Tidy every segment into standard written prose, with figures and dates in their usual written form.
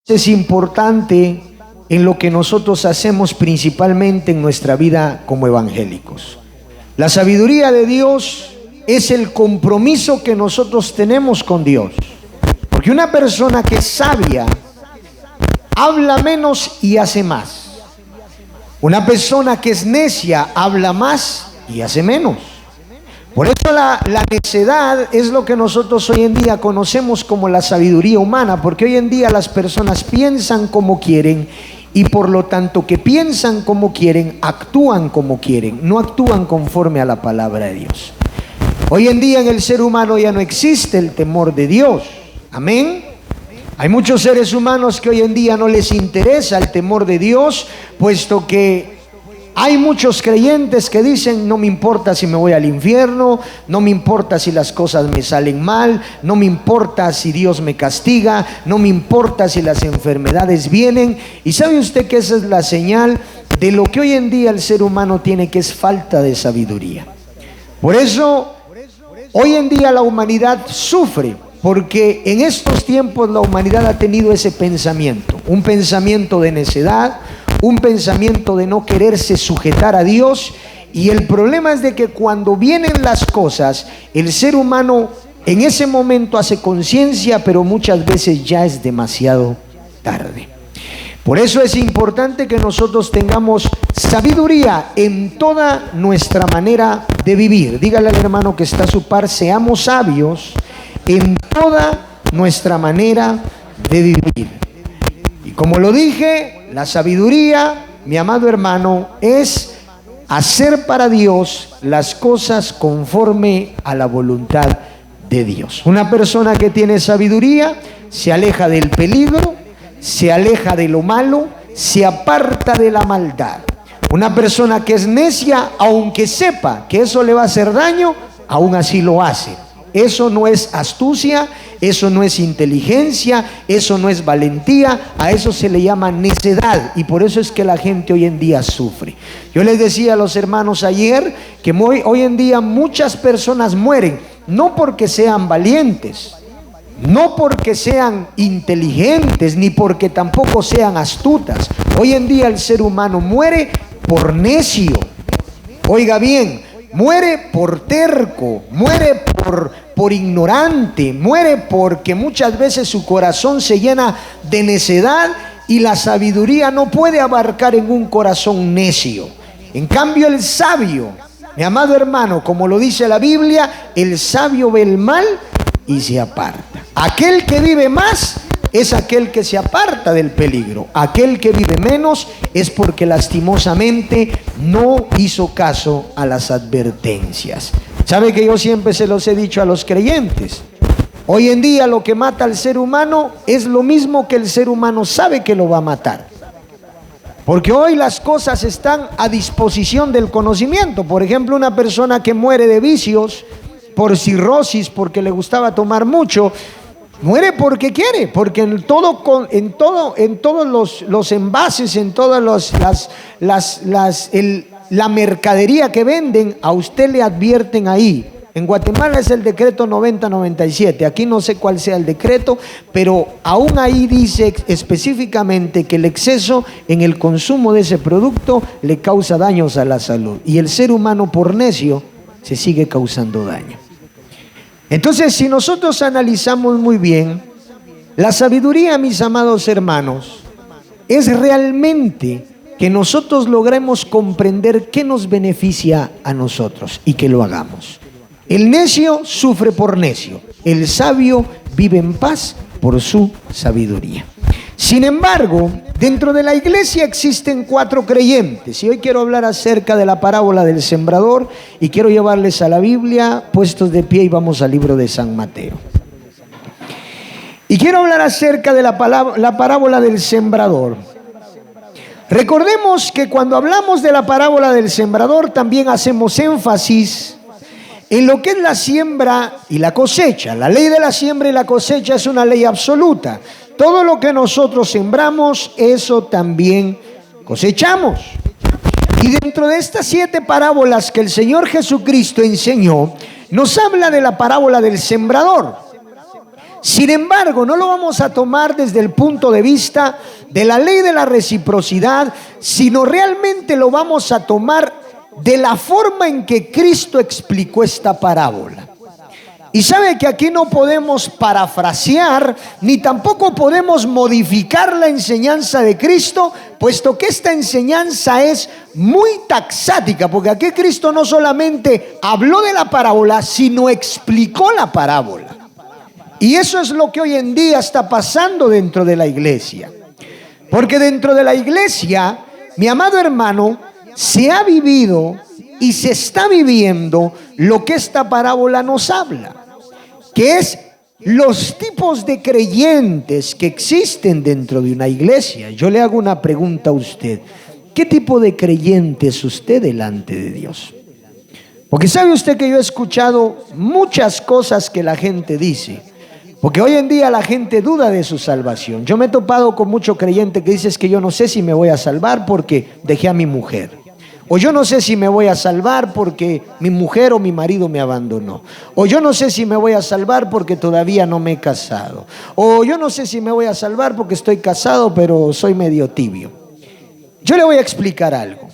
Es importante en lo que nosotros hacemos principalmente en nuestra vida como evangélicos. La sabiduría de Dios es el compromiso que nosotros tenemos con Dios. Porque una persona que es sabia habla menos y hace más. Una persona que es necia habla más y hace menos. Por eso la necedad es lo que nosotros hoy en día conocemos como la sabiduría humana, porque hoy en día las personas piensan como quieren y por lo tanto que piensan como quieren, actúan como quieren, no actúan conforme a la palabra de Dios. Hoy en día en el ser humano ya no existe el temor de Dios. Amén. Hay muchos seres humanos que hoy en día no les interesa el temor de Dios, puesto que hay muchos creyentes que dicen: no me importa si me voy al infierno, no me importa si las cosas me salen mal, no me importa si Dios me castiga, no me importa si las enfermedades vienen. Y ¿sabe usted que esa es la señal de lo que hoy en día el ser humano tiene, que es falta de sabiduría? Por eso hoy en día la humanidad sufre, porque en estos tiempos la humanidad ha tenido ese pensamiento, un pensamiento de necedad, un pensamiento de no quererse sujetar a Dios. Y el problema es de que cuando vienen las cosas, el ser humano en ese momento hace conciencia, pero muchas veces ya es demasiado tarde. Por eso es importante que nosotros tengamos sabiduría en toda nuestra manera de vivir. Dígale al hermano que está a su par: seamos sabios en toda nuestra manera de vivir. Y como lo dije, la sabiduría, mi amado hermano, es hacer para Dios las cosas conforme a la voluntad de Dios. Una persona que tiene sabiduría se aleja del peligro, se aleja de lo malo, se aparta de la maldad. Una persona que es necia, aunque sepa que eso le va a hacer daño, aún así lo hace. Eso no es astucia, eso no es inteligencia, eso no es valentía, a eso se le llama necedad, y por eso es que la gente hoy en día sufre. Yo les decía a los hermanos ayer que hoy en día muchas personas mueren, no porque sean valientes, no porque sean inteligentes, ni porque tampoco sean astutas. Hoy en día el ser humano muere por necio. Oiga bien, muere por terco, muere por ignorante, muere porque muchas veces su corazón se llena de necedad, y la sabiduría no puede abarcar en un corazón necio. En cambio el sabio, mi amado hermano, como lo dice la Biblia, el sabio ve el mal y se aparta. Aquel que vive más es aquel que se aparta del peligro. Aquel que vive menos es porque lastimosamente no hizo caso a las advertencias. ¿Sabe que yo siempre se los he dicho a los creyentes? Hoy en día lo que mata al ser humano es lo mismo que el ser humano sabe que lo va a matar. Porque hoy las cosas están a disposición del conocimiento. Por ejemplo, una persona que muere de vicios, por cirrosis, porque le gustaba tomar mucho, muere porque quiere, porque en todos los envases, en todas la mercadería que venden, a usted le advierten ahí. En Guatemala es el decreto 9097, aquí no sé cuál sea el decreto, pero aún ahí dice específicamente que el exceso en el consumo de ese producto le causa daños a la salud, y el ser humano por necio se sigue causando daño. Entonces, si nosotros analizamos muy bien, la sabiduría, mis amados hermanos, es realmente que nosotros logremos comprender qué nos beneficia a nosotros y que lo hagamos. El necio sufre por necio, el sabio vive en paz por su sabiduría. Sin embargo, dentro de la iglesia existen 4 creyentes, y hoy quiero hablar acerca de la parábola del sembrador, y quiero llevarles a la Biblia, puestos de pie, y vamos al libro de San Mateo. Y quiero hablar acerca de la parábola del sembrador. Recordemos que cuando hablamos de la parábola del sembrador también hacemos énfasis en lo que es la siembra y la cosecha. La ley de la siembra y la cosecha es una ley absoluta. Todo lo que nosotros sembramos, eso también cosechamos. Y dentro de estas 7 parábolas que el Señor Jesucristo enseñó, nos habla de la parábola del sembrador. Sin embargo, no lo vamos a tomar desde el punto de vista de la ley de la reciprocidad, sino realmente lo vamos a tomar de la forma en que Cristo explicó esta parábola. Y sabe que aquí no podemos parafrasear, ni tampoco podemos modificar la enseñanza de Cristo, puesto que esta enseñanza es muy taxática, porque aquí Cristo no solamente habló de la parábola, sino explicó la parábola. Y eso es lo que hoy en día está pasando dentro de la iglesia. Porque dentro de la iglesia, mi amado hermano, se ha vivido y se está viviendo lo que esta parábola nos habla, que es los tipos de creyentes que existen dentro de una iglesia. Yo le hago una pregunta a usted: ¿qué tipo de creyente es usted delante de Dios? Porque sabe usted que yo he escuchado muchas cosas que la gente dice, porque hoy en día la gente duda de su salvación. Yo me he topado con mucho creyente que dice: es que yo no sé si me voy a salvar porque dejé a mi mujer. O yo no sé si me voy a salvar porque mi mujer o mi marido me abandonó. O yo no sé si me voy a salvar porque todavía no me he casado. O yo no sé si me voy a salvar porque estoy casado pero soy medio tibio. Yo le voy a explicar algo.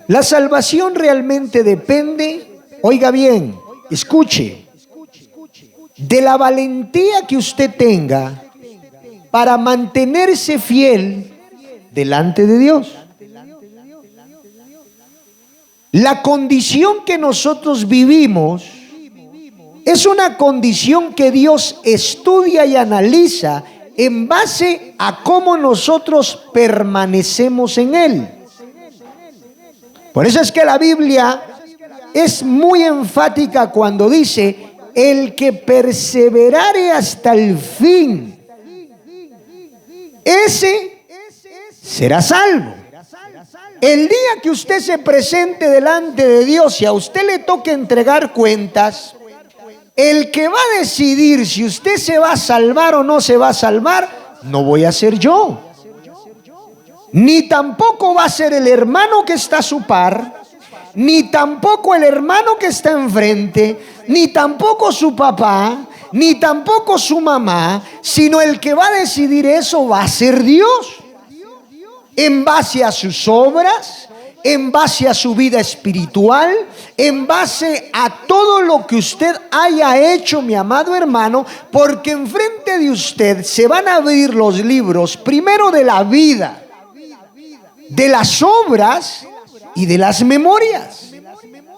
La salvación realmente depende, oiga bien, escuche, de la valentía que usted tenga para mantenerse fiel delante de Dios. La condición que nosotros vivimos es una condición que Dios estudia y analiza en base a cómo nosotros permanecemos en Él. Por eso es que la Biblia es muy enfática cuando dice: el que perseverare hasta el fin, ese será salvo. El día que usted se presente delante de Dios y a usted le toque entregar cuentas, el que va a decidir si usted se va a salvar o no se va a salvar, no voy a ser yo. Ni tampoco va a ser el hermano que está a su par, ni tampoco el hermano que está enfrente, ni tampoco su papá, ni tampoco su mamá, sino el que va a decidir eso va a ser Dios. En base a sus obras, en base a su vida espiritual, en base a todo lo que usted haya hecho, mi amado hermano, porque enfrente de usted se van a abrir los libros, primero de la vida, de las obras y de las memorias.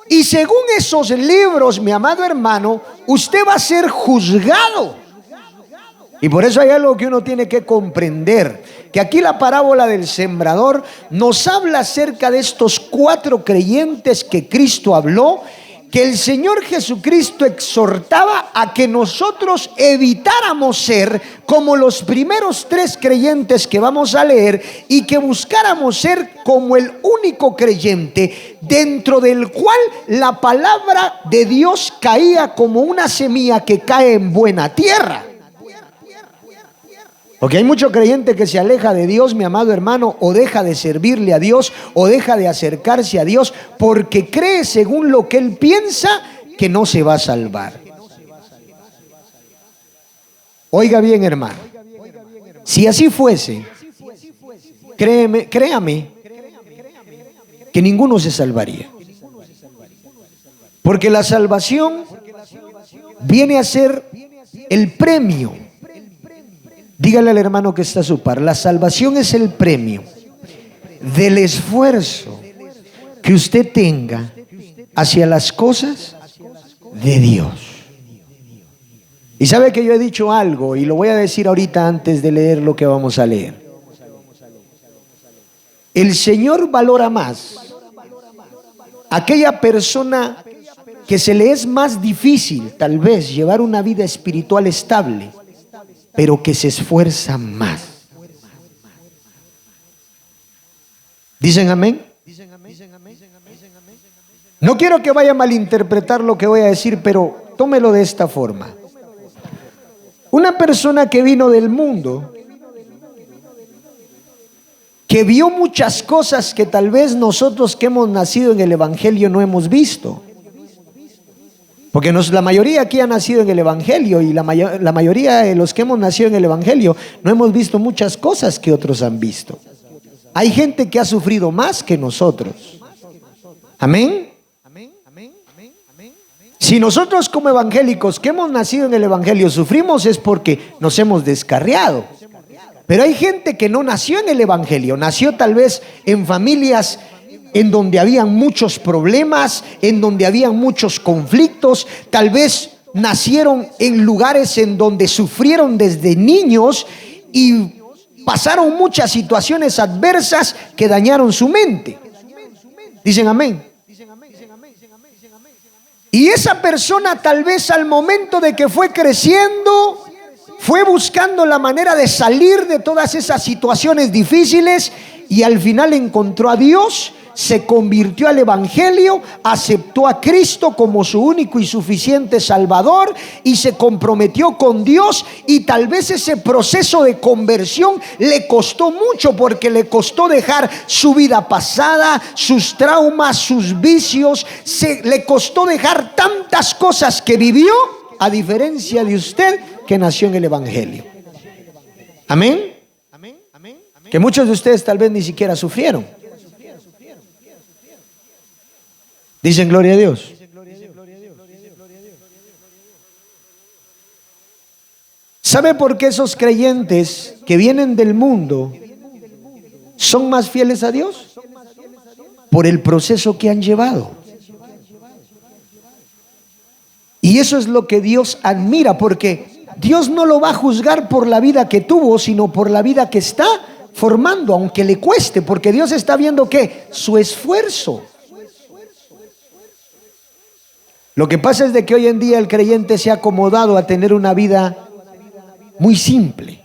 Y según esos libros, mi amado hermano, usted va a ser juzgado. Y por eso hay algo que uno tiene que comprender, que aquí la parábola del sembrador nos habla acerca de estos 4 creyentes que Cristo habló, que el Señor Jesucristo exhortaba a que nosotros evitáramos ser como los primeros 3 creyentes que vamos a leer, y que buscáramos ser como el único creyente dentro del cual la palabra de Dios caía como una semilla que cae en buena tierra. Porque hay mucho creyente que se aleja de Dios, mi amado hermano, o deja de servirle a Dios, o deja de acercarse a Dios, porque cree, según lo que él piensa, que no se va a salvar. Oiga bien, hermano, si así fuese, créame que ninguno se salvaría. Porque la salvación viene a ser el premio. Dígale al hermano que está a su par: la salvación es el premio del esfuerzo que usted tenga hacia las cosas de Dios. Y sabe que yo he dicho algo, y lo voy a decir ahorita antes de leer lo que vamos a leer. El Señor valora más aquella persona que se le es más difícil, tal vez, llevar una vida espiritual estable, pero que se esfuerza más. ¿Dicen amén? No quiero que vaya a malinterpretar lo que voy a decir, pero tómelo de esta forma. Una persona que vino del mundo, que vio muchas cosas que tal vez nosotros que hemos nacido en el Evangelio no hemos visto. Porque la mayoría aquí ha nacido en el Evangelio y la mayoría de los que hemos nacido en el Evangelio no hemos visto muchas cosas que otros han visto. Hay gente que ha sufrido más que nosotros. Amén. Si nosotros como evangélicos que hemos nacido en el Evangelio sufrimos es porque nos hemos descarriado. Pero hay gente que no nació en el Evangelio, nació tal vez en familias en donde habían muchos problemas, en donde habían muchos conflictos, tal vez nacieron en lugares en donde sufrieron desde niños y pasaron muchas situaciones adversas que dañaron su mente. Dicen amén. Y esa persona tal vez al momento de que fue creciendo, fue buscando la manera de salir de todas esas situaciones difíciles y al final encontró a Dios, se convirtió al Evangelio, aceptó a Cristo como su único y suficiente Salvador y se comprometió con Dios, y tal vez ese proceso de conversión le costó mucho porque le costó dejar su vida pasada, sus traumas, sus vicios, le costó dejar tantas cosas que vivió, a diferencia de usted que nació en el Evangelio. Amén. Que muchos de ustedes tal vez ni siquiera sufrieron. Dicen gloria a Dios. ¿Sabe por qué esos creyentes que vienen del mundo son más fieles a Dios? Por el proceso que han llevado. Y eso es lo que Dios admira, porque Dios no lo va a juzgar por la vida que tuvo, sino por la vida que está formando, aunque le cueste, porque Dios está viendo ¿qué? Su esfuerzo. Lo que pasa es de que hoy en día el creyente se ha acomodado a tener una vida muy simple.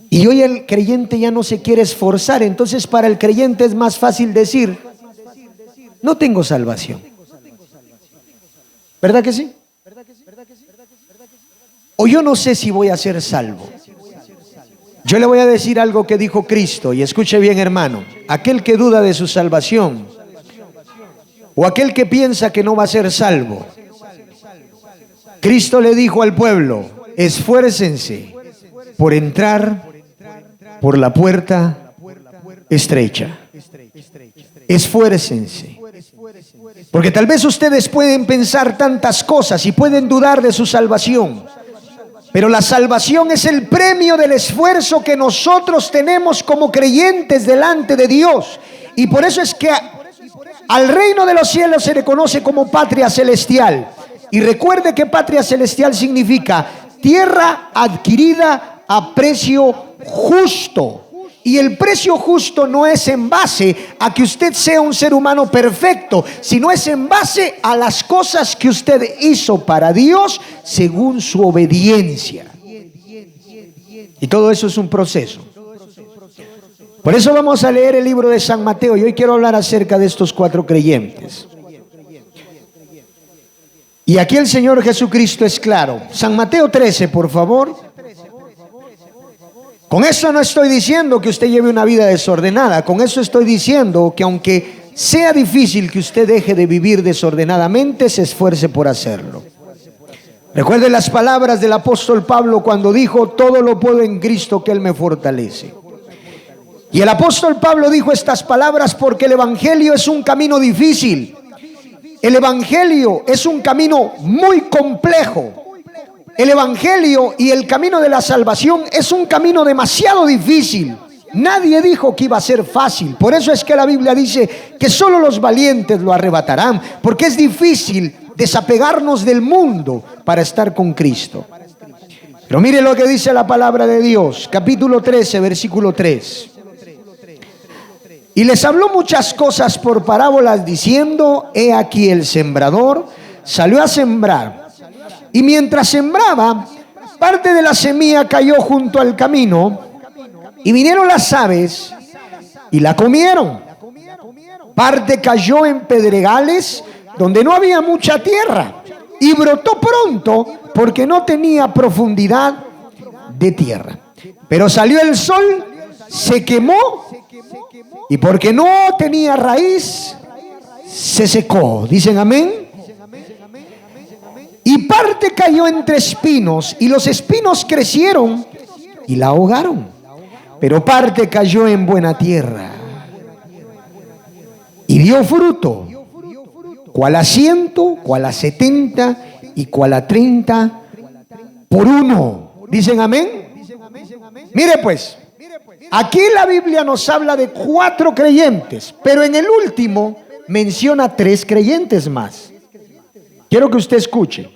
Y hoy el creyente ya no se quiere esforzar. Entonces para el creyente es más fácil decir, no tengo salvación. ¿Verdad que sí? O yo no sé si voy a ser salvo. Yo le voy a decir algo que dijo Cristo, y escuche bien, hermano. Aquel que duda de su salvación, o aquel que piensa que no va a ser salvo, Cristo le dijo al pueblo: esfuércense por entrar por la puerta estrecha. Esfuércense. Porque tal vez ustedes pueden pensar tantas cosas y pueden dudar de su salvación, pero la salvación es el premio del esfuerzo que nosotros tenemos como creyentes delante de Dios. Y por eso es que al reino de los cielos se le conoce como patria celestial. Y recuerde que patria celestial significa tierra adquirida a precio justo. Y el precio justo no es en base a que usted sea un ser humano perfecto, sino es en base a las cosas que usted hizo para Dios según su obediencia. Y todo eso es un proceso. Por eso vamos a leer el libro de San Mateo, y hoy quiero hablar acerca de estos 4 creyentes. Y aquí el Señor Jesucristo es claro. San Mateo 13, por favor. Con eso no estoy diciendo que usted lleve una vida desordenada. Con eso estoy diciendo que aunque sea difícil que usted deje de vivir desordenadamente, se esfuerce por hacerlo. Recuerde las palabras del apóstol Pablo cuando dijo: todo lo puedo en Cristo que Él me fortalece. Y el apóstol Pablo dijo estas palabras porque el evangelio es un camino difícil. El evangelio es un camino muy complejo. El evangelio y el camino de la salvación es un camino demasiado difícil. Nadie dijo que iba a ser fácil. Por eso es que la Biblia dice que solo los valientes lo arrebatarán, porque es difícil desapegarnos del mundo para estar con Cristo. Pero mire lo que dice la palabra de Dios, capítulo 13, versículo 3. Y les habló muchas cosas por parábolas, diciendo: he aquí el sembrador salió a sembrar. Y mientras sembraba, parte de la semilla cayó junto al camino, y vinieron las aves y la comieron. Parte cayó en pedregales donde no había mucha tierra, y brotó pronto porque no tenía profundidad de tierra. Pero salió el sol, se quemó, y porque no tenía raíz, se secó. ¿Dicen amén? Y parte cayó entre espinos, y los espinos crecieron y la ahogaron. Pero parte cayó en buena tierra y dio fruto, cual a 100, cual a 70 y cual a 30 por uno. ¿Dicen amén? Mire pues, aquí la Biblia nos habla de 4 creyentes, pero en el último menciona 3 creyentes más. Quiero que usted escuche.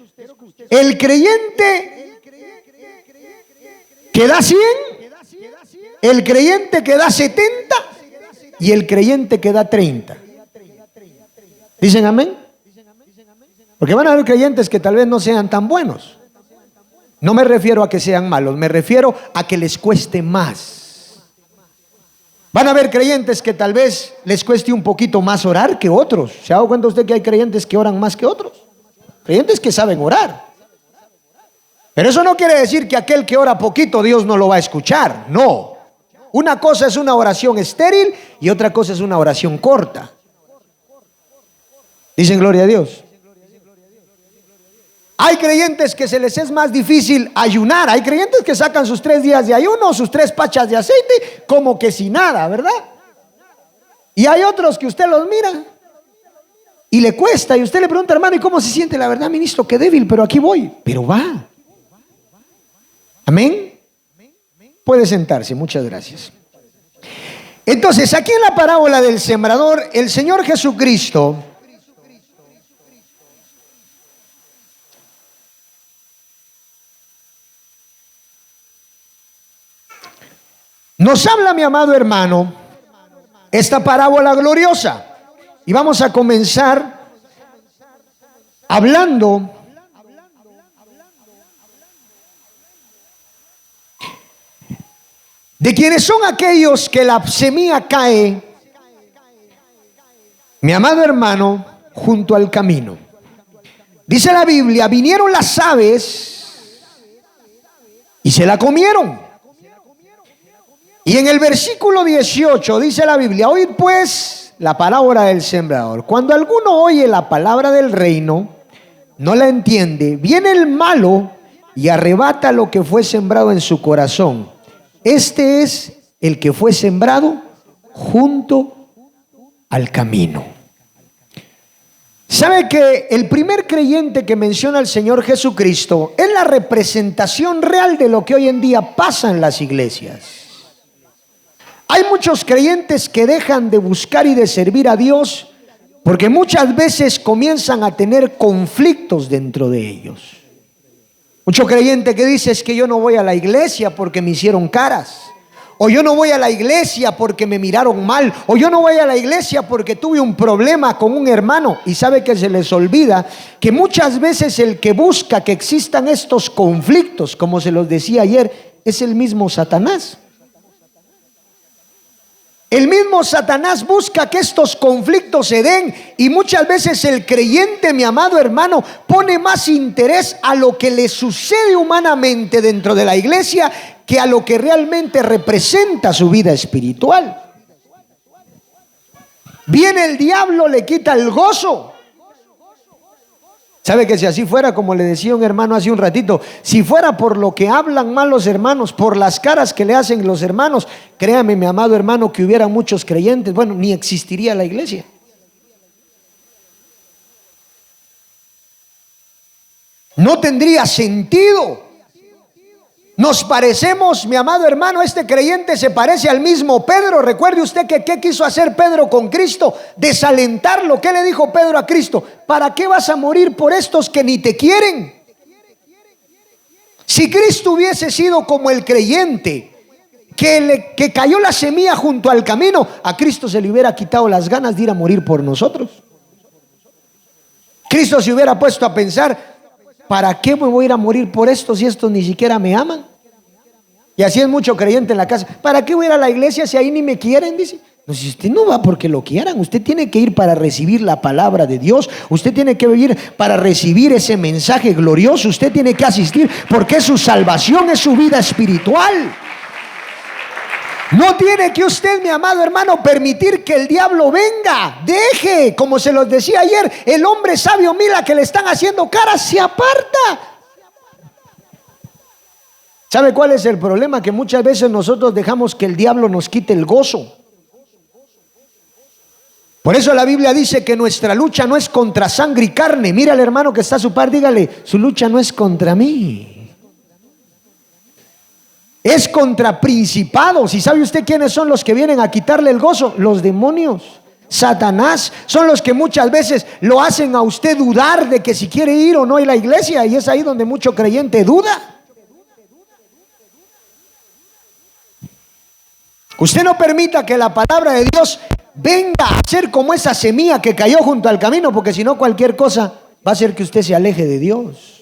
El creyente que da 100, el creyente que da 70 y el creyente que da 30. ¿Dicen amén? Porque van a haber creyentes que tal vez no sean tan buenos. No me refiero a que sean malos, me refiero a que les cueste más. Van a haber creyentes que tal vez les cueste un poquito más orar que otros. ¿Se ha dado cuenta usted que hay creyentes que oran más que otros? Creyentes que saben orar. Pero eso no quiere decir que aquel que ora poquito Dios no lo va a escuchar. No. Una cosa es una oración estéril y otra cosa es una oración corta. Dicen gloria a Dios. Hay creyentes que se les es más difícil ayunar. Hay creyentes que sacan sus 3 días de ayuno, sus 3 pachas de aceite, como que sin nada, ¿verdad? Y hay otros que usted los mira y le cuesta, y usted le pregunta, hermano, ¿y cómo se siente? La verdad, ministro, qué débil, pero aquí voy. Pero va. Amén. Puede sentarse, muchas gracias. Entonces, aquí en la parábola del sembrador, el Señor Jesucristo nos habla, mi amado hermano, esta parábola gloriosa. Y vamos a comenzar hablando de quienes son aquellos que la semilla cae, mi amado hermano, junto al camino. Dice la Biblia, vinieron las aves y se la comieron. Y en el versículo 18 dice la Biblia, oíd pues la parábola del sembrador. Cuando alguno oye la palabra del reino, no la entiende, viene el malo y arrebata lo que fue sembrado en su corazón. Este es el que fue sembrado junto al camino. ¿Sabe que el primer creyente que menciona el Señor Jesucristo es la representación real de lo que hoy en día pasa en las iglesias? Hay muchos creyentes que dejan de buscar y de servir a Dios porque muchas veces comienzan a tener conflictos dentro de ellos. Mucho creyente que dice, es que yo no voy a la iglesia porque me hicieron caras, o yo no voy a la iglesia porque me miraron mal, o yo no voy a la iglesia porque tuve un problema con un hermano. Y sabe que se les olvida que muchas veces el que busca que existan estos conflictos, como se los decía ayer, es el mismo Satanás. El mismo Satanás busca que estos conflictos se den, y muchas veces el creyente, mi amado hermano, pone más interés a lo que le sucede humanamente dentro de la iglesia que a lo que realmente representa su vida espiritual. Viene el diablo, le quita el gozo. ¿Sabe que si así fuera, como le decía un hermano hace un ratito, si fuera por lo que hablan mal los hermanos, por las caras que le hacen los hermanos, créame, mi amado hermano, que hubiera muchos creyentes, bueno, ni existiría la iglesia. No tendría sentido. Nos parecemos, mi amado hermano, este creyente se parece al mismo Pedro. Recuerde usted que ¿qué quiso hacer Pedro con Cristo? Desalentarlo. ¿Qué le dijo Pedro a Cristo? ¿Para qué vas a morir por estos que ni te quieren? Si Cristo hubiese sido como el creyente que cayó la semilla junto al camino, a Cristo se le hubiera quitado las ganas de ir a morir por nosotros. Cristo se hubiera puesto a pensar, ¿para qué me voy a ir a morir por estos si estos ni siquiera me aman? Y así es mucho creyente en la casa. ¿Para qué voy a ir a la iglesia si ahí ni me quieren? Dice. No, si usted no va porque lo quieran, usted tiene que ir para recibir la palabra de Dios. Usted tiene que ir para recibir ese mensaje glorioso. Usted tiene que asistir porque su salvación es su vida espiritual. No tiene que usted, mi amado hermano, permitir que el diablo venga. Deje, como se los decía ayer, el hombre sabio mira que le están haciendo caras, se aparta. ¿Sabe cuál es el problema? Que muchas veces nosotros dejamos que el diablo nos quite el gozo. Por eso la Biblia dice que nuestra lucha no es contra sangre y carne. Mira al hermano que está a su par, dígale, su lucha no es contra mí. Es contra principados. ¿Y sabe usted quiénes son los que vienen a quitarle el gozo? Los demonios. Satanás son los que muchas veces lo hacen a usted dudar de que si quiere ir o no a la iglesia. Y es ahí donde mucho creyente duda. Usted no permita que la palabra de Dios venga a ser como esa semilla que cayó junto al camino, porque si no cualquier cosa va a hacer que usted se aleje de Dios.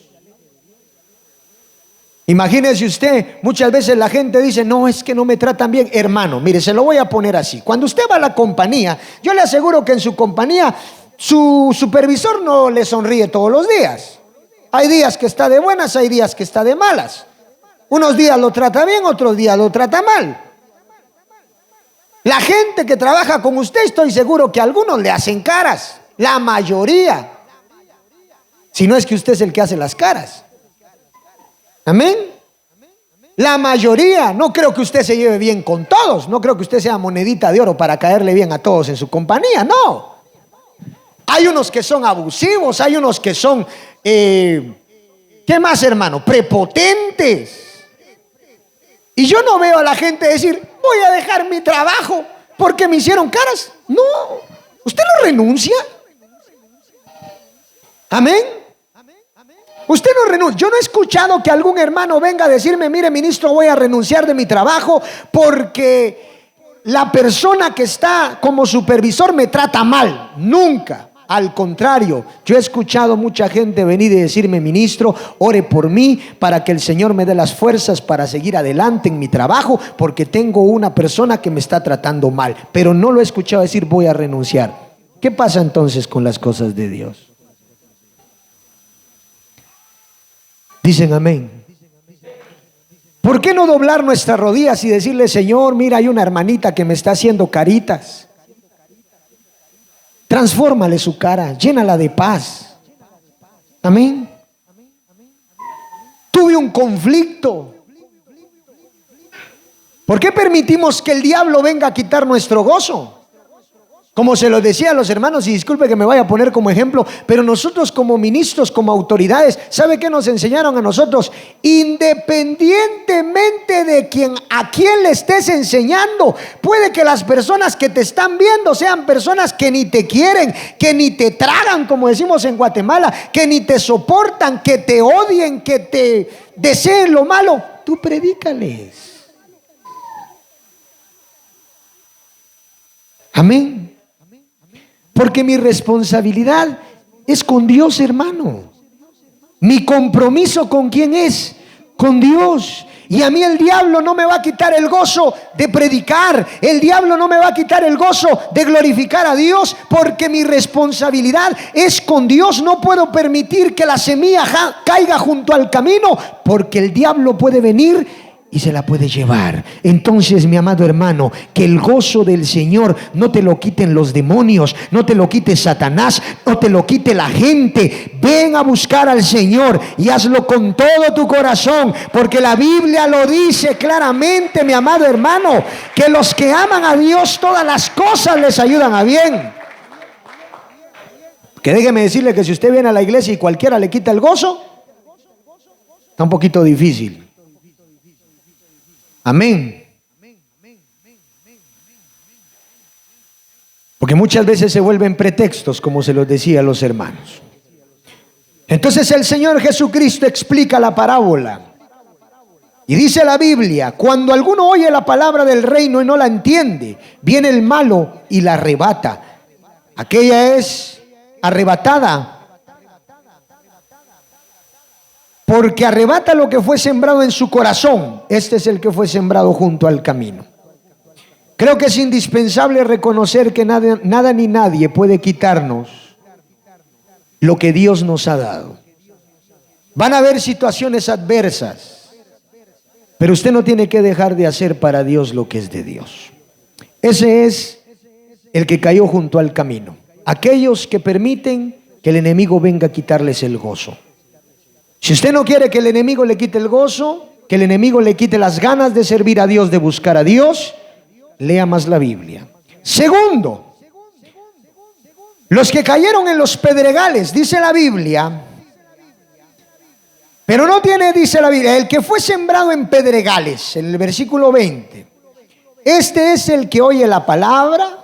Imagínese usted, muchas veces la gente dice, no, es que no me tratan bien. Hermano, mire, se lo voy a poner así. Cuando usted va a la compañía, yo le aseguro que en su compañía su supervisor no le sonríe todos los días. Hay días que está de buenas, hay días que está de malas. Unos días lo trata bien, otros días lo trata mal. La gente que trabaja con usted, estoy seguro que algunos le hacen caras. La mayoría. Si no es que usted es el que hace las caras. Amén. La mayoría. No creo que usted se lleve bien con todos. No creo que usted sea monedita de oro para caerle bien a todos en su compañía. No. Hay unos que son abusivos. Hay unos que son, ¿qué más, hermano? Prepotentes. Y yo no veo a la gente decir, voy a dejar mi trabajo porque me hicieron caras. No. Usted no renuncia. Amén. Usted no renuncia. Yo no he escuchado que algún hermano venga a decirme, mire, ministro, voy a renunciar de mi trabajo porque la persona que está como supervisor me trata mal. Nunca. Al contrario, yo he escuchado mucha gente venir y decirme, ministro, ore por mí para que el Señor me dé las fuerzas para seguir adelante en mi trabajo, porque tengo una persona que me está tratando mal. Pero no lo he escuchado decir, voy a renunciar. ¿Qué pasa entonces con las cosas de Dios? Dicen amén. ¿Por qué no doblar nuestras rodillas y decirle, Señor, mira, hay una hermanita que me está haciendo caritas? Transfórmale su cara, llénala de paz. Amén. Tuve un conflicto. ¿Por qué permitimos que el diablo venga a quitar nuestro gozo? Como se lo decía a los hermanos, y disculpe que me vaya a poner como ejemplo, pero nosotros como ministros, como autoridades, ¿sabe qué nos enseñaron a nosotros? Independientemente de a quién le estés enseñando, puede que las personas que te están viendo sean personas que ni te quieren, que ni te tragan, como decimos en Guatemala, que ni te soportan, que te odien, que te deseen lo malo. Tú predícales. Amén. Porque mi responsabilidad es con Dios, hermano. Mi compromiso ¿con quién es? Con Dios. Y a mí el diablo no me va a quitar el gozo de predicar. El diablo no me va a quitar el gozo de glorificar a Dios, porque mi responsabilidad es con Dios. No puedo permitir que la semilla caiga junto al camino, porque el diablo puede venir y se la puede llevar. Entonces, mi amado hermano, que el gozo del Señor no te lo quiten los demonios, no te lo quite Satanás, no te lo quite la gente. Ven a buscar al Señor y hazlo con todo tu corazón, porque la Biblia lo dice claramente, mi amado hermano, que los que aman a Dios, todas las cosas les ayudan a bien. Que déjeme decirle que si usted viene a la iglesia y cualquiera le quita el gozo, está un poquito difícil. Amén. Porque muchas veces se vuelven pretextos, como se los decía a los hermanos. Entonces el Señor Jesucristo explica la parábola. Y dice la Biblia, cuando alguno oye la palabra del reino y no la entiende, viene el malo y la arrebata. Aquella es arrebatada. Porque arrebata lo que fue sembrado en su corazón. Este es el que fue sembrado junto al camino. Creo que es indispensable reconocer que nada ni nadie puede quitarnos lo que Dios nos ha dado. Van a haber situaciones adversas. Pero usted no tiene que dejar de hacer para Dios lo que es de Dios. Ese es el que cayó junto al camino. Aquellos que permiten que el enemigo venga a quitarles el gozo. Si usted no quiere que el enemigo le quite el gozo, que el enemigo le quite las ganas de servir a Dios, de buscar a Dios, lea más la Biblia. Segundo, los que cayeron en los pedregales, dice la Biblia, pero no tiene, dice la Biblia, el que fue sembrado en pedregales, en el versículo 20, este es el que oye la palabra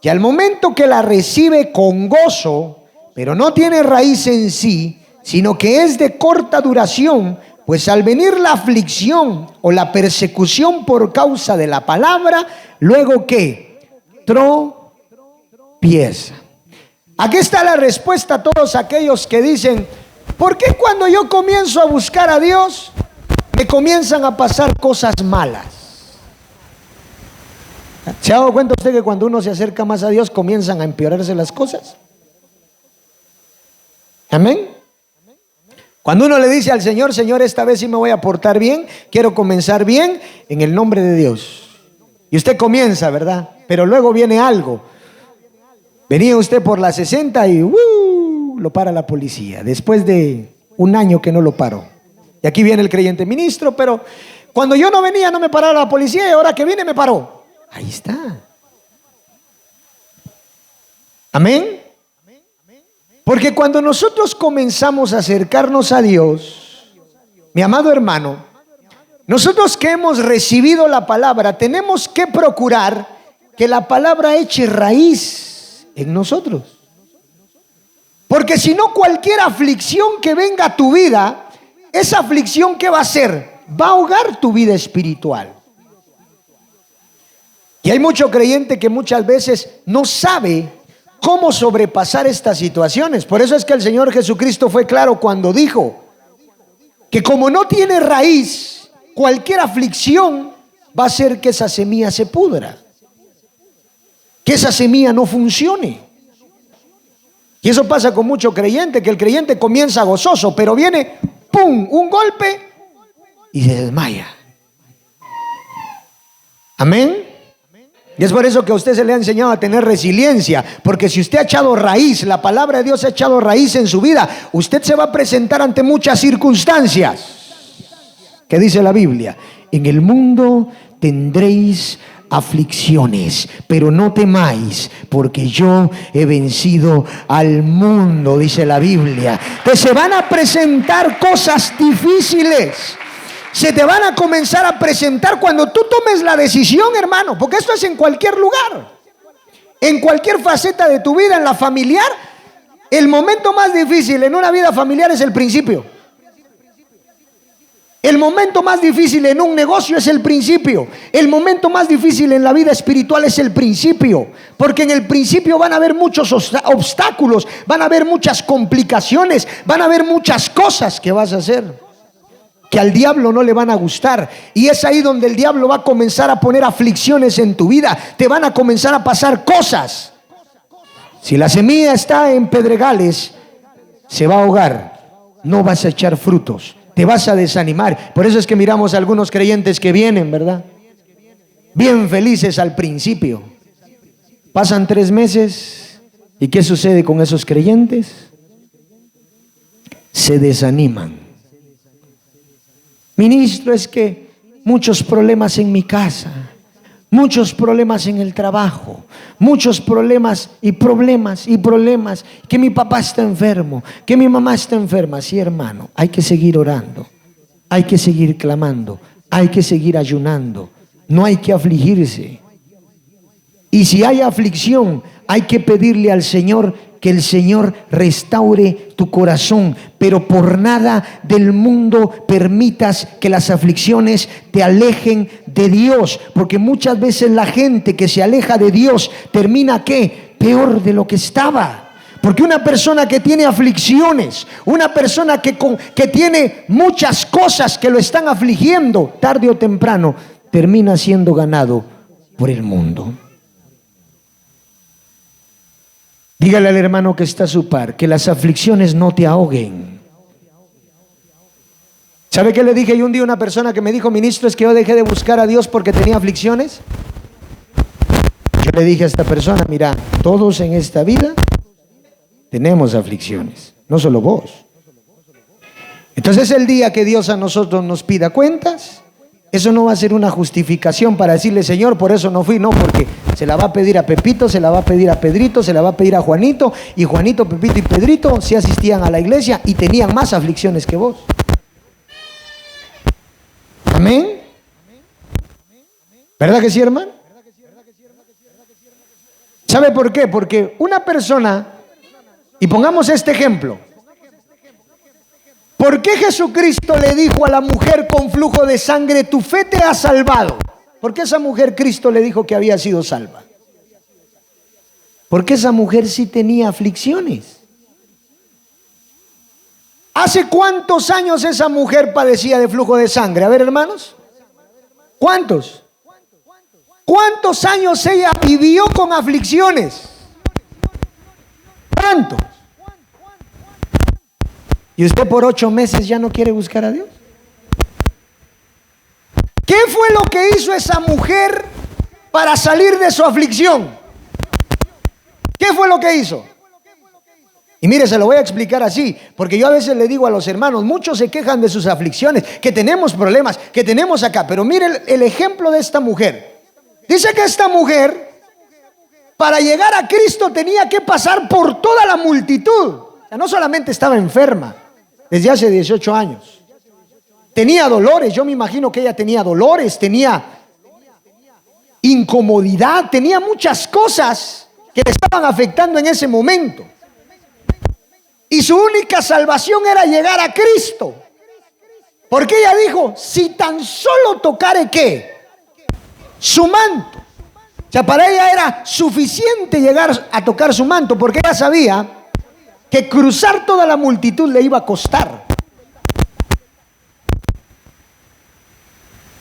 y al momento que la recibe con gozo, pero no tiene raíz en sí, sino que es de corta duración, pues al venir la aflicción o la persecución por causa de la palabra, luego ¿qué? Tropieza. Aquí está la respuesta a todos aquellos que dicen, ¿por qué cuando yo comienzo a buscar a Dios me comienzan a pasar cosas malas? ¿Se ha dado cuenta usted que cuando uno se acerca más a Dios comienzan a empeorarse las cosas? Amén. Cuando uno le dice al Señor, Señor, esta vez sí me voy a portar bien, quiero comenzar bien en el nombre de Dios. Y usted comienza, ¿verdad? Pero luego viene algo. Venía usted por la 60 y lo para la policía. Después de un año que no lo paró. Y aquí viene el creyente, ministro, pero cuando yo no venía no me paraba la policía y ahora que vine me paró. Ahí está. Amén. Porque cuando nosotros comenzamos a acercarnos a Dios, mi amado hermano, nosotros que hemos recibido la palabra, tenemos que procurar que la palabra eche raíz en nosotros. Porque si no, cualquier aflicción que venga a tu vida, esa aflicción, ¿qué va a hacer? Va a ahogar tu vida espiritual. Y hay mucho creyente que muchas veces no sabe cómo sobrepasar estas situaciones. Por eso es que el Señor Jesucristo fue claro cuando dijo que como no tiene raíz, cualquier aflicción va a hacer que esa semilla se pudra, que esa semilla no funcione. Y eso pasa con mucho creyente, que el creyente comienza gozoso, pero viene, ¡pum!, un golpe y se desmaya. Amén. Y es por eso que a usted se le ha enseñado a tener resiliencia, porque si usted ha echado raíz, la palabra de Dios ha echado raíz en su vida, usted se va a presentar ante muchas circunstancias. ¿Qué dice la Biblia? En el mundo tendréis aflicciones, pero no temáis, porque yo he vencido al mundo, dice la Biblia. Que se van a presentar cosas difíciles. Se te van a comenzar a presentar cuando tú tomes la decisión, hermano, porque esto es en cualquier lugar, en cualquier faceta de tu vida, en la familiar. El momento más difícil en una vida familiar es el principio. El momento más difícil en un negocio es el principio. El momento más difícil en la vida espiritual es el principio, porque en el principio van a haber muchos obstáculos, van a haber muchas complicaciones, van a haber muchas cosas que vas a hacer que al diablo no le van a gustar, y es ahí donde el diablo va a comenzar a poner aflicciones en tu vida. Te van a comenzar a pasar cosas. Si la semilla está en pedregales, se va a ahogar, no vas a echar frutos, te vas a desanimar. Por eso es que miramos a algunos creyentes que vienen, ¿verdad?, bien felices al principio. Pasan 3 meses y ¿qué sucede con esos creyentes? Se desaniman. Ministro, es que muchos problemas en mi casa, muchos problemas en el trabajo, muchos problemas, que mi papá está enfermo, que mi mamá está enferma. Sí, hermano, hay que seguir orando, hay que seguir clamando, hay que seguir ayunando, no hay que afligirse. Y si hay aflicción, hay que pedirle al Señor que el Señor restaure tu corazón, pero por nada del mundo permitas que las aflicciones te alejen de Dios, porque muchas veces la gente que se aleja de Dios termina ¿qué? Peor de lo que estaba. Porque una persona que tiene aflicciones, una persona que tiene muchas cosas que lo están afligiendo, tarde o temprano termina siendo ganado por el mundo. Dígale al hermano que está a su par que las aflicciones no te ahoguen. ¿Sabe qué le dije yo un día a una persona que me dijo, ministro, es que yo dejé de buscar a Dios porque tenía aflicciones? Yo le dije a esta persona, mira, todos en esta vida tenemos aflicciones, no solo vos. Entonces el día que Dios a nosotros nos pida cuentas, eso no va a ser una justificación para decirle, Señor, por eso no fui, no, porque se la va a pedir a Pepito, se la va a pedir a Pedrito, se la va a pedir a Juanito, y Juanito, Pepito y Pedrito sí asistían a la iglesia y tenían más aflicciones que vos. Amén. ¿Verdad que sí, hermano? ¿Sabe por qué? Porque una persona, y pongamos este ejemplo, ¿por qué Jesucristo le dijo a la mujer con flujo de sangre, tu fe te ha salvado? ¿Por qué esa mujer Cristo le dijo que había sido salva? Porque esa mujer sí tenía aflicciones. ¿Hace cuántos años esa mujer padecía de flujo de sangre? A ver, hermanos, ¿cuántos? ¿Cuántos años ella vivió con aflicciones? ¿Cuántos? ¿Y usted por 8 meses ya no quiere buscar a Dios? ¿Qué fue lo que hizo esa mujer para salir de su aflicción? ¿Qué fue lo que hizo? Y mire, se lo voy a explicar así, porque yo a veces le digo a los hermanos, muchos se quejan de sus aflicciones, que tenemos problemas, que tenemos acá, pero mire el ejemplo de esta mujer. Dice que esta mujer, para llegar a Cristo, tenía que pasar por toda la multitud. O sea, no solamente estaba enferma desde hace 18 años, tenía dolores. Yo me imagino que ella tenía dolores, tenía incomodidad, tenía muchas cosas que le estaban afectando en ese momento. Y su única salvación era llegar a Cristo. Porque ella dijo, si tan solo tocare, ¿qué? Su manto. O sea, para ella era suficiente llegar a tocar su manto, porque ella sabía que cruzar toda la multitud le iba a costar.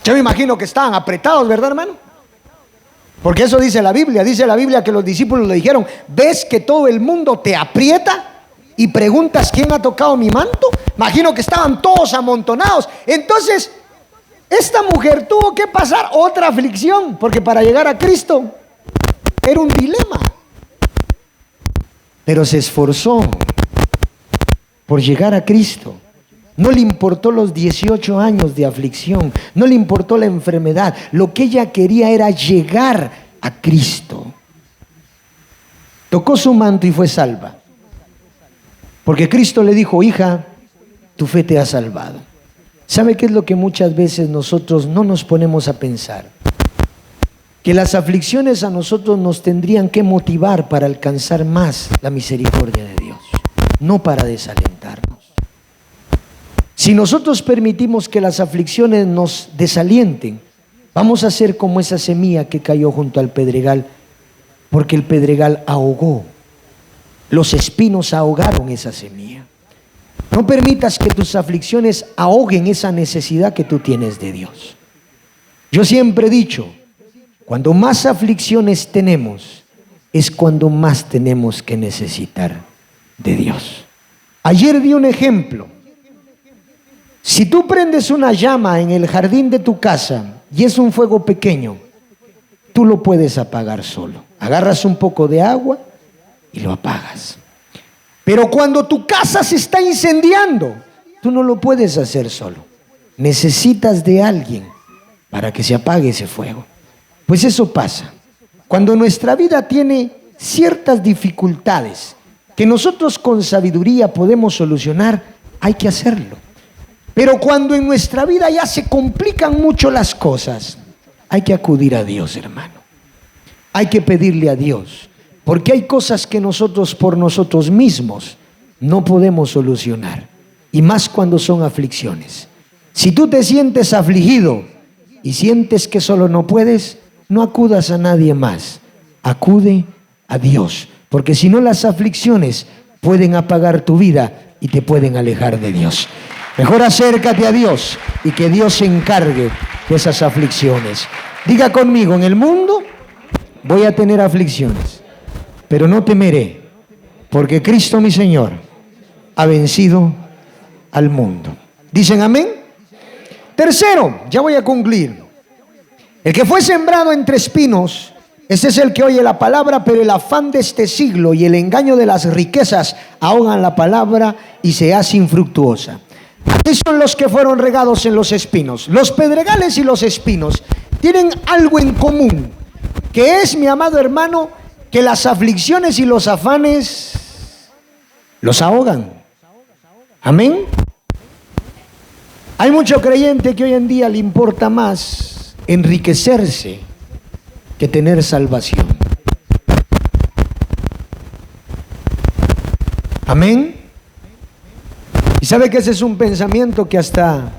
Yo me imagino que estaban apretados, ¿verdad, hermano? Porque eso dice la Biblia que los discípulos le dijeron, ¿ves que todo el mundo te aprieta y preguntas quién ha tocado mi manto? Imagino que estaban todos amontonados. Entonces esta mujer tuvo que pasar otra aflicción, porque para llegar a Cristo era un dilema. Pero se esforzó por llegar a Cristo. No le importó los 18 años de aflicción, no le importó la enfermedad. Lo que ella quería era llegar a Cristo. Tocó su manto y fue salva. Porque Cristo le dijo, hija, tu fe te ha salvado. ¿Sabe qué es lo que muchas veces nosotros no nos ponemos a pensar? Que las aflicciones a nosotros nos tendrían que motivar para alcanzar más la misericordia de Dios, no para desalentarnos. Si nosotros permitimos que las aflicciones nos desalienten, vamos a ser como esa semilla que cayó junto al pedregal, porque el pedregal ahogó, los espinos ahogaron esa semilla. No permitas que tus aflicciones ahoguen esa necesidad que tú tienes de Dios. Yo siempre he dicho, cuando más aflicciones tenemos, es cuando más tenemos que necesitar de Dios. Ayer di un ejemplo. Si tú prendes una llama en el jardín de tu casa y es un fuego pequeño, tú lo puedes apagar solo. Agarras un poco de agua y lo apagas. Pero cuando tu casa se está incendiando, tú no lo puedes hacer solo. Necesitas de alguien para que se apague ese fuego. Pues eso pasa. Cuando nuestra vida tiene ciertas dificultades que nosotros con sabiduría podemos solucionar, hay que hacerlo. Pero cuando en nuestra vida ya se complican mucho las cosas, hay que acudir a Dios, hermano. Hay que pedirle a Dios. Porque hay cosas que nosotros por nosotros mismos no podemos solucionar. Y más cuando son aflicciones. Si tú te sientes afligido y sientes que solo no puedes, no acudas a nadie más. Acude a Dios. Porque si no, las aflicciones pueden apagar tu vida y te pueden alejar de Dios. Mejor acércate a Dios y que Dios se encargue de esas aflicciones. Diga conmigo, en el mundo voy a tener aflicciones, pero no temeré, porque Cristo mi Señor ha vencido al mundo. ¿Dicen amén? Tercero, ya voy a concluir. El que fue sembrado entre espinos, ese es el que oye la palabra, pero el afán de este siglo y el engaño de las riquezas ahogan la palabra y se hace infructuosa. Así son los que fueron regados en los espinos. Los pedregales y los espinos tienen algo en común, que es, mi amado hermano, que las aflicciones y los afanes los ahogan. Amén. Hay mucho creyente que hoy en día le importa más enriquecerse que tener salvación. Amén. Y sabe que ese es un pensamiento que hasta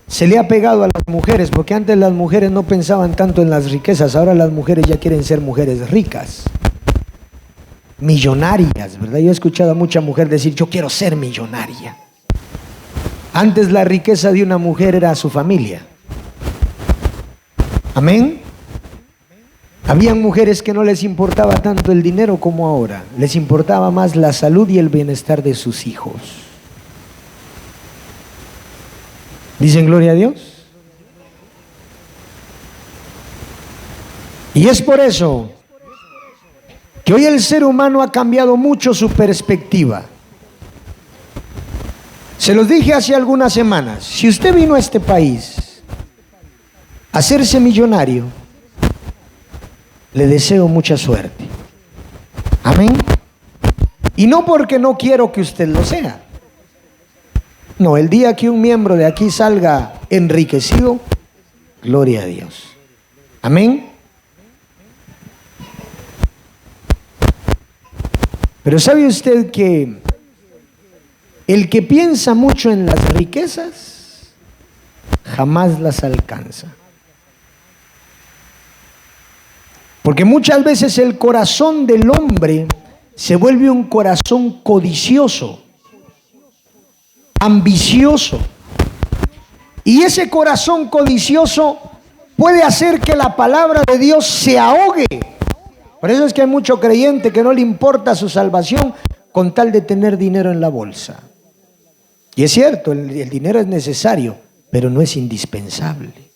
se le ha pegado a las mujeres, porque antes las mujeres no pensaban tanto en las riquezas, ahora las mujeres ya quieren ser mujeres ricas, millonarias, ¿verdad? Yo he escuchado a mucha mujer decir, yo quiero ser millonaria. Antes la riqueza de una mujer era su familia. Amén. Habían mujeres que no les importaba tanto el dinero como ahora, les importaba más la salud y el bienestar de sus hijos. ¿Dicen gloria a Dios? Y es por eso que hoy el ser humano ha cambiado mucho su perspectiva. Se los dije hace algunas semanas, si usted vino a este país a hacerse millonario, le deseo mucha suerte. Amén. Y no porque no quiero que usted lo sea. No, el día que un miembro de aquí salga enriquecido, gloria a Dios. Amén. Pero ¿sabe usted que el que piensa mucho en las riquezas jamás las alcanza? Porque muchas veces el corazón del hombre se vuelve un corazón codicioso, ambicioso. Y ese corazón codicioso puede hacer que la palabra de Dios se ahogue. Por eso es que hay mucho creyente que no le importa su salvación con tal de tener dinero en la bolsa. Y es cierto, el dinero es necesario, pero no es indispensable.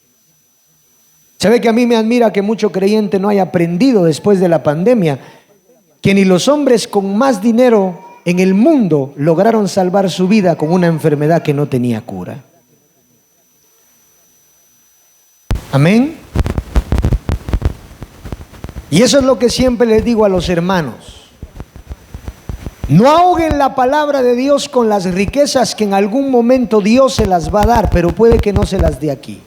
¿Sabe que a mí me admira que mucho creyente no haya aprendido después de la pandemia que ni los hombres con más dinero en el mundo lograron salvar su vida con una enfermedad que no tenía cura? Amén. Y eso es lo que siempre les digo a los hermanos. No ahoguen la palabra de Dios con las riquezas que en algún momento Dios se las va a dar, pero puede que no se las dé aquí.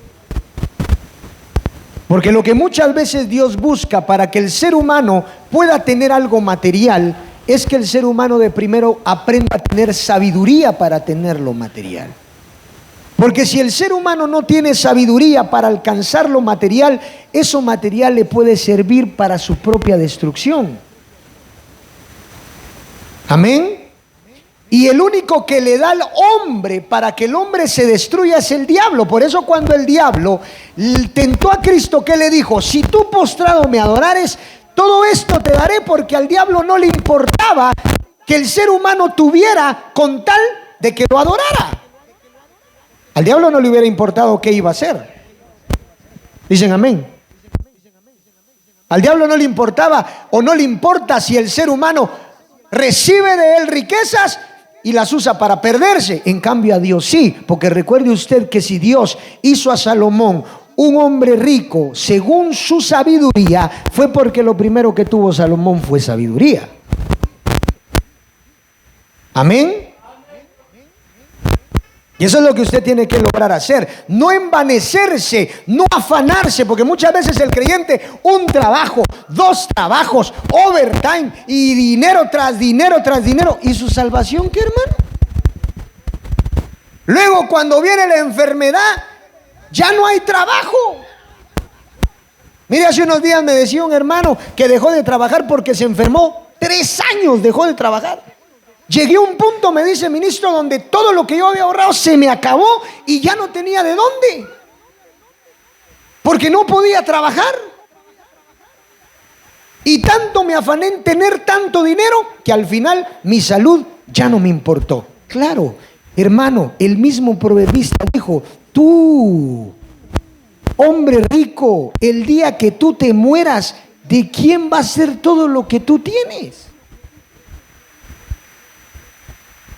Porque lo que muchas veces Dios busca para que el ser humano pueda tener algo material es que el ser humano de primero aprenda a tener sabiduría para tener lo material. Porque si el ser humano no tiene sabiduría para alcanzar lo material, eso material le puede servir para su propia destrucción. Amén. Y el único que le da al hombre para que el hombre se destruya es el diablo. Por eso cuando el diablo tentó a Cristo, ¿qué le dijo? Si tú postrado me adorares, todo esto te daré, porque al diablo no le importaba que el ser humano tuviera con tal de que lo adorara. Al diablo no le hubiera importado qué iba a hacer. Dicen amén. Al diablo no le importaba o no le importa si el ser humano recibe de él riquezas y las usa para perderse. En cambio a Dios sí, porque recuerde usted que si Dios hizo a Salomón un hombre rico según su sabiduría, fue porque lo primero que tuvo Salomón fue sabiduría. Amén. Y eso es lo que usted tiene que lograr hacer. No envanecerse, no afanarse, porque muchas veces el creyente, un trabajo, 2 trabajos, overtime y dinero tras dinero tras dinero. ¿Y su salvación qué, hermano? Luego cuando viene la enfermedad, ya no hay trabajo. Mire, hace unos días me decía un hermano que dejó de trabajar porque se enfermó. 3 años dejó de trabajar. Llegué a un punto, me dice, ministro, donde todo lo que yo había ahorrado se me acabó y ya no tenía de dónde, porque no podía trabajar. Y tanto me afané en tener tanto dinero que al final mi salud ya no me importó. Claro, hermano, el mismo proverbista dijo, tú, hombre rico, el día que tú te mueras, ¿de quién va a ser todo lo que tú tienes?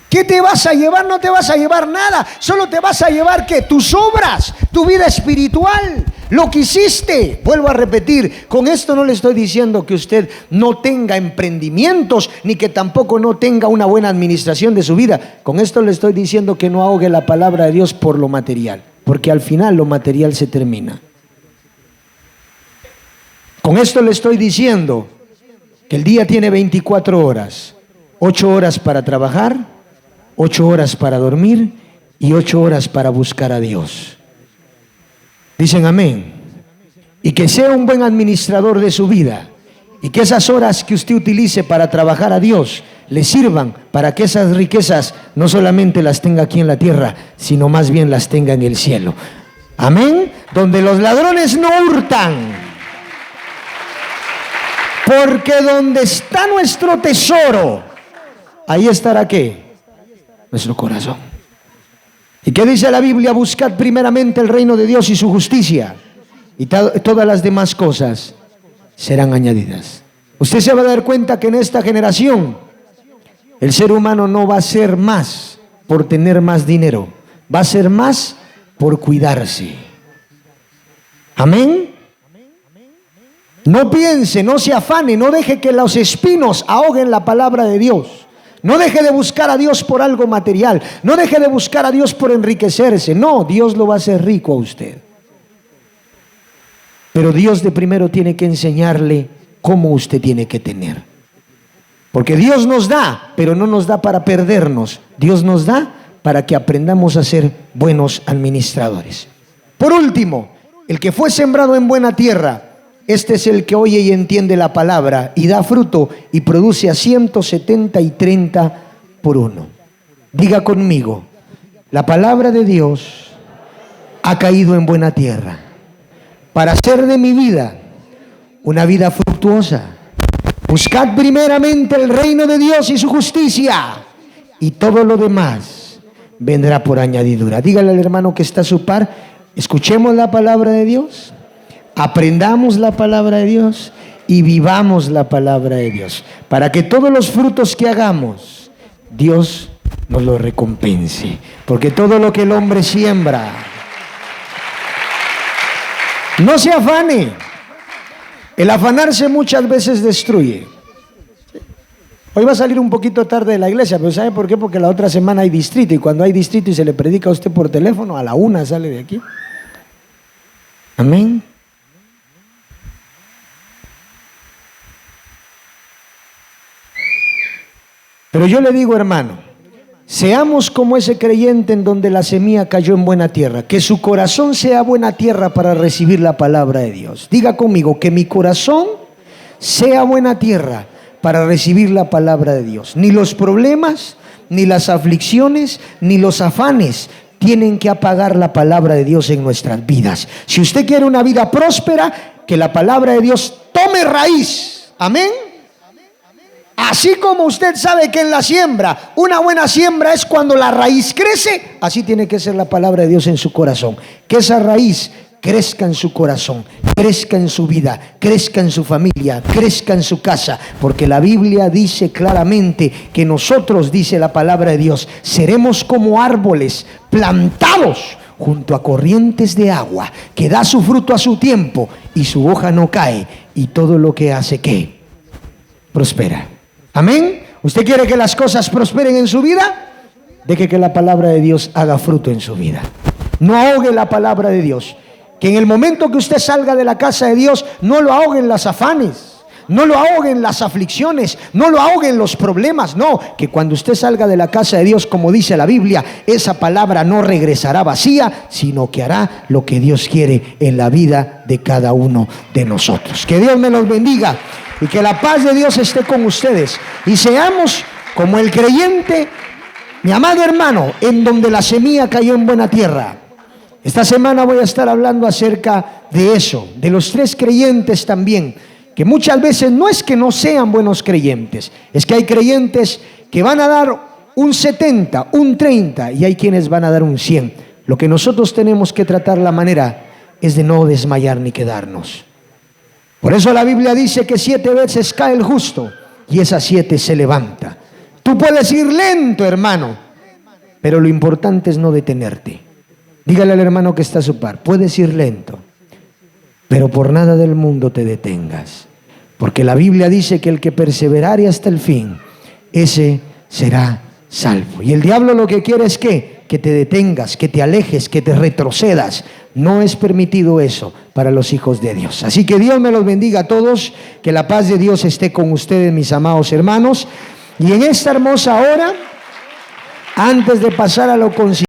¿Qué te vas a llevar? No te vas a llevar nada. Solo te vas a llevar, ¿qué? Tus obras, tu vida espiritual, lo que hiciste. Vuelvo a repetir, con esto no le estoy diciendo que usted no tenga emprendimientos, ni que tampoco no tenga una buena administración de su vida. Con esto le estoy diciendo que no ahogue la palabra de Dios por lo material, porque al final lo material se termina. Con esto le estoy diciendo que el día tiene 24 horas, 8 horas para trabajar, 8 horas para dormir y 8 horas para buscar a Dios. Dicen amén. Y que sea un buen administrador de su vida y que esas horas que usted utilice para trabajar a Dios le sirvan para que esas riquezas no solamente las tenga aquí en la tierra, sino más bien las tenga en el cielo. Amén. Donde los ladrones no hurtan. Porque donde está nuestro tesoro, ahí estará ¿qué? Nuestro corazón. ¿Y qué dice la Biblia? Buscad primeramente el reino de Dios y su justicia, y todas las demás cosas serán añadidas. Usted se va a dar cuenta que en esta generación el ser humano no va a ser más por tener más dinero, va a ser más por cuidarse. Amén. No piense, no se afane, no deje que los espinos ahoguen la palabra de Dios. No deje de buscar a Dios por algo material. No deje de buscar a Dios por enriquecerse. No, Dios lo va a hacer rico a usted. Pero Dios de primero tiene que enseñarle cómo usted tiene que tener. Porque Dios nos da, pero no nos da para perdernos. Dios nos da para que aprendamos a ser buenos administradores. Por último, el que fue sembrado en buena tierra, este es el que oye y entiende la palabra y da fruto y produce a 170 y 30 por uno. Diga conmigo, la palabra de Dios ha caído en buena tierra para hacer de mi vida una vida fructuosa. Buscad primeramente el reino de Dios y su justicia, y todo lo demás vendrá por añadidura. Dígale al hermano que está a su par, escuchemos la palabra de Dios. Aprendamos la palabra de Dios y vivamos la palabra de Dios, para que todos los frutos que hagamos, Dios nos los recompense. Porque todo lo que el hombre siembra, no se afane. El afanarse muchas veces destruye. Hoy va a salir un poquito tarde de la iglesia, pero ¿sabe por qué? Porque la otra semana hay distrito, y cuando hay distrito y se le predica a usted por teléfono, a la 1 sale de aquí. Amén. Pero yo le digo, hermano, seamos como ese creyente en donde la semilla cayó en buena tierra. Que su corazón sea buena tierra para recibir la palabra de Dios. Diga conmigo, que mi corazón sea buena tierra para recibir la palabra de Dios. Ni los problemas, ni las aflicciones, ni los afanes tienen que apagar la palabra de Dios en nuestras vidas. Si usted quiere una vida próspera, que la palabra de Dios tome raíz. Amén. Así como usted sabe que en la siembra, una buena siembra es cuando la raíz crece, así tiene que ser la palabra de Dios en su corazón. Que esa raíz crezca en su corazón, crezca en su vida, crezca en su familia, crezca en su casa. Porque la Biblia dice claramente que nosotros, dice la palabra de Dios, seremos como árboles plantados junto a corrientes de agua, que da su fruto a su tiempo y su hoja no cae, y todo lo que hace, ¿qué? Prospera. Amén. ¿Usted quiere que las cosas prosperen en su vida? Deje que la palabra de Dios haga fruto en su vida. No ahogue la palabra de Dios. Que en el momento que usted salga de la casa de Dios, no lo ahoguen las afanes, no lo ahoguen las aflicciones, no lo ahoguen los problemas. No, que cuando usted salga de la casa de Dios, como dice la Biblia, esa palabra no regresará vacía, sino que hará lo que Dios quiere en la vida de cada uno de nosotros. Que Dios me los bendiga. Y que la paz de Dios esté con ustedes. Y seamos como el creyente, mi amado hermano, en donde la semilla cayó en buena tierra. Esta semana voy a estar hablando acerca de eso, de los 3 creyentes también, que muchas veces no es que no sean buenos creyentes, es que hay creyentes que van a dar un 70, un 30, y hay quienes van a dar un 100. Lo que nosotros tenemos que tratar la manera es de no desmayar ni quedarnos. Por eso la Biblia dice que 7 veces cae el justo y esas 7 se levanta. Tú puedes ir lento, hermano, pero lo importante es no detenerte. Dígale al hermano que está a su par, puedes ir lento, pero por nada del mundo te detengas. Porque la Biblia dice que el que perseverare hasta el fin, ese será salvo. Y el diablo lo que quiere es que te detengas, que te alejes, que te retrocedas. No es permitido eso para los hijos de Dios. Así que Dios me los bendiga a todos, que la paz de Dios esté con ustedes, mis amados hermanos. Y en esta hermosa hora, antes de pasar a lo consiguiente,